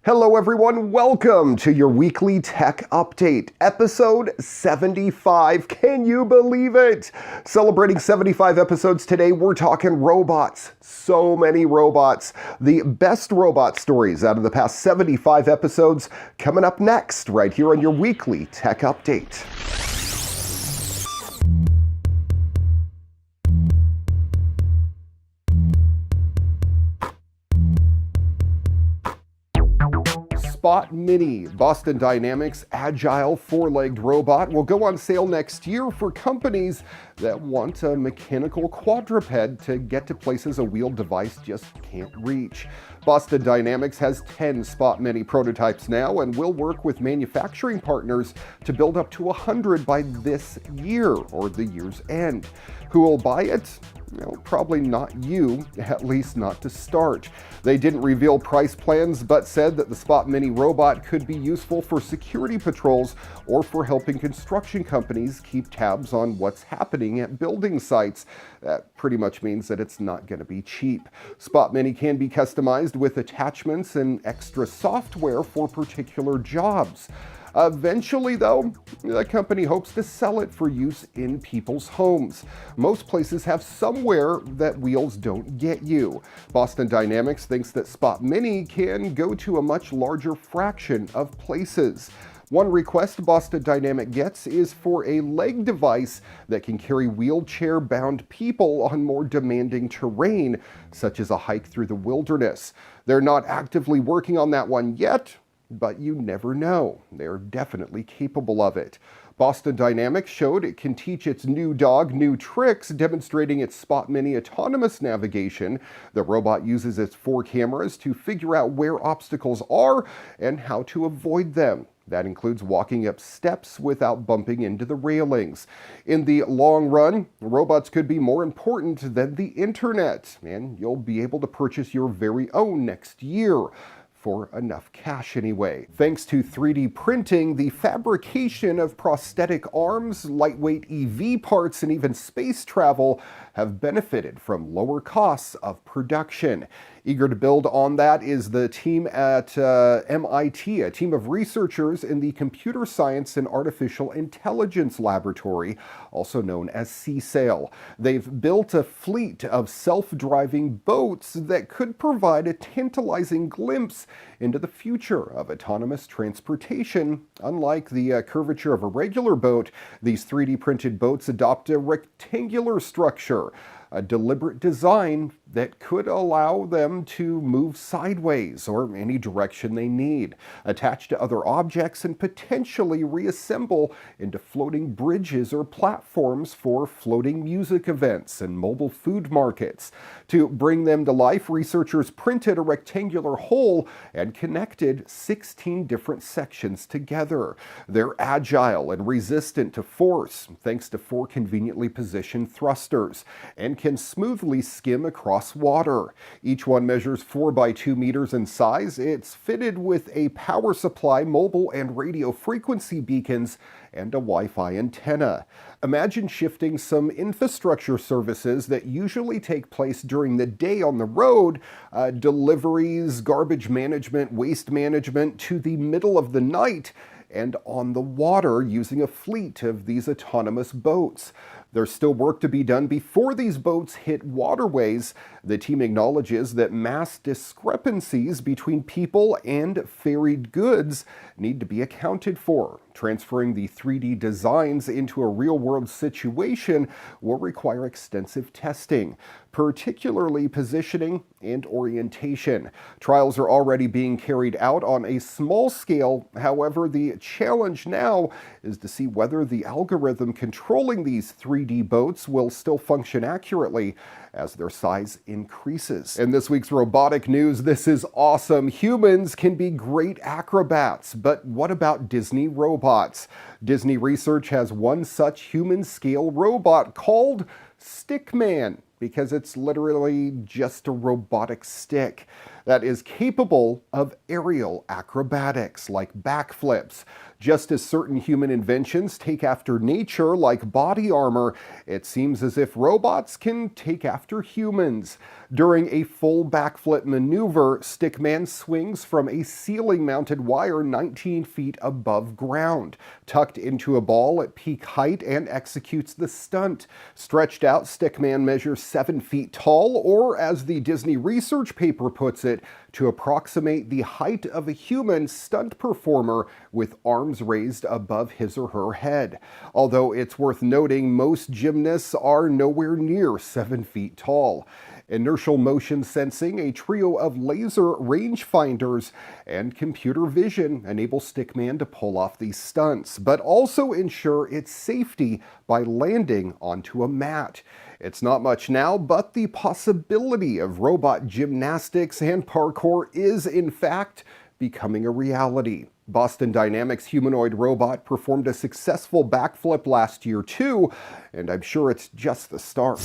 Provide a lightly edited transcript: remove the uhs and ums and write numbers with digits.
Hello everyone, welcome to your weekly tech update, episode 75. Can you believe it? Celebrating 75 episodes today, we're talking robots. So many robots. The best robot stories out of the past 75 episodes coming up next, right here on your weekly tech update. Spot Mini, Boston Dynamics' agile four-legged robot, will go on sale next year for companies that want a mechanical quadruped to get to places a wheeled device just can't reach. Boston Dynamics has 10 Spot Mini prototypes now and will work with manufacturing partners to build up to 100 by this year or the year's end. Who will buy it? Well, probably not you, at least not to start. They didn't reveal price plans, but said that the Spot Mini robot could be useful for security patrols or for helping construction companies keep tabs on what's happening at building sites. That pretty much means that it's not going to be cheap. Spot Mini can be customized with attachments and extra software for particular jobs. Eventually, though, the company hopes to sell it for use in people's homes. Most places have somewhere that wheels don't get you. Boston Dynamics thinks that Spot Mini can go to a much larger fraction of places. One request Boston Dynamic gets is for a leg device that can carry wheelchair-bound people on more demanding terrain, such as a hike through the wilderness. They're not actively working on that one yet, but you never know. They're definitely capable of it. Boston Dynamics showed it can teach its new dog new tricks, demonstrating its Spot Mini autonomous navigation. The robot uses its 4 cameras to figure out where obstacles are and how to avoid them. That includes walking up steps without bumping into the railings. In the long run, robots could be more important than the internet, and you'll be able to purchase your very own next year. For enough cash anyway. Thanks to 3D printing, the fabrication of prosthetic arms, lightweight EV parts, and even space travel have benefited from lower costs of production. Eager to build on that is the team at MIT, a team of researchers in the Computer Science and Artificial Intelligence Laboratory, also known as CSAIL. They've built a fleet of self-driving boats that could provide a tantalizing glimpse into the future of autonomous transportation. Unlike the curvature of a regular boat, these 3D printed boats adopt a rectangular structure, a deliberate design that could allow them to move sideways or any direction they need, attach to other objects, and potentially reassemble into floating bridges or platforms for floating music events and mobile food markets. To bring them to life, researchers printed a rectangular hole and connected 16 different sections together. They're agile and resistant to force, thanks to 4 conveniently positioned thrusters, and can smoothly skim across water. Each one measures 4 by 2 meters in size. It's fitted with a power supply, mobile and radio frequency beacons, and a Wi-Fi antenna. Imagine shifting some infrastructure services that usually take place during the day on the road, deliveries, garbage management, waste management, to the middle of the night and on the water using a fleet of these autonomous boats. There's still work to be done before these boats hit waterways. The team acknowledges that mass discrepancies between people and ferried goods need to be accounted for. Transferring the 3D designs into a real-world situation will require extensive testing, particularly positioning and orientation. Trials are already being carried out on a small scale. However, the challenge now is to see whether the algorithm controlling these 3D boats will still function accurately as their size increases. In this week's robotic news, this is awesome. Humans can be great acrobats, but what about Disney robots? Disney Research has one such human-scale robot called Stickman, because it's literally just a robotic stick. that is capable of aerial acrobatics like backflips. Just as certain human inventions take after nature, like body armor, it seems as if robots can take after humans. During a full backflip maneuver, Stickman swings from a ceiling-mounted wire 19 feet above ground, tucked into a ball at peak height, and executes the stunt. Stretched out, Stickman measures 7 feet tall, or as the Disney research paper puts it, to approximate the height of a human stunt performer with arms raised above his or her head. Although it's worth noting most gymnasts are nowhere near 7 feet tall. Inertial motion sensing, a trio of laser rangefinders, and computer vision enable Stickman to pull off these stunts, but also ensure its safety by landing onto a mat. It's not much now, but the possibility of robot gymnastics and parkour is, in fact, becoming a reality. Boston Dynamics' humanoid robot performed a successful backflip last year too, and I'm sure it's just the start.